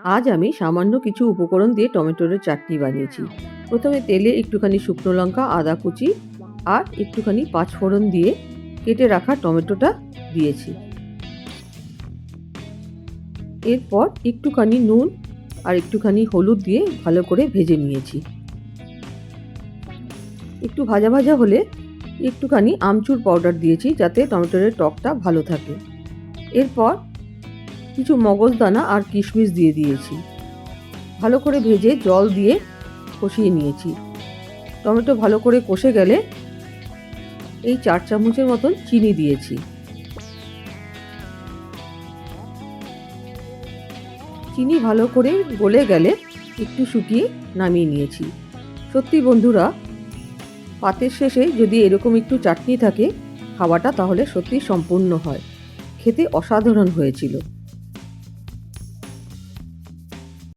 আজ আমি সামান্য কিছু উপকরণ দিয়ে টমেটোর চাটনি বানিয়েছি। প্রথমে তেলে একটুখানি শুকনো লঙ্কা, আদা কুচি আর একটুখানি পাঁচফোড়ন দিয়ে কেটে রাখা টমেটোটা দিয়েছি। এরপর একটুখানি নুন আর একটুখানি হলুদ দিয়ে ভালো করে ভেজে নিয়েছি। একটু ভাজা ভাজা হলে একটুখানি আমচুর পাউডার দিয়েছি যাতে টমেটোর টকটা ভালো থাকে। এরপর কিছু মগজদানা আর কিশমিশ দিয়ে দিয়েছি। ভালো করে ভেজে জল দিয়ে কষিয়ে নিয়েছি। টমেটো ভালো করে কষে গেলে এই 4 চামচের মতন চিনি দিয়েছি। চিনি ভালো করে গলে গেলে একটু শুকিয়ে নামিয়ে নিয়েছি। সত্যি বন্ধুরা, পাতের শেষে যদি এরকম একটু চাটনি থাকে খাওয়াটা তাহলে সত্যি সম্পূর্ণ হয়। খেতে অসাধারণ হয়েছিল।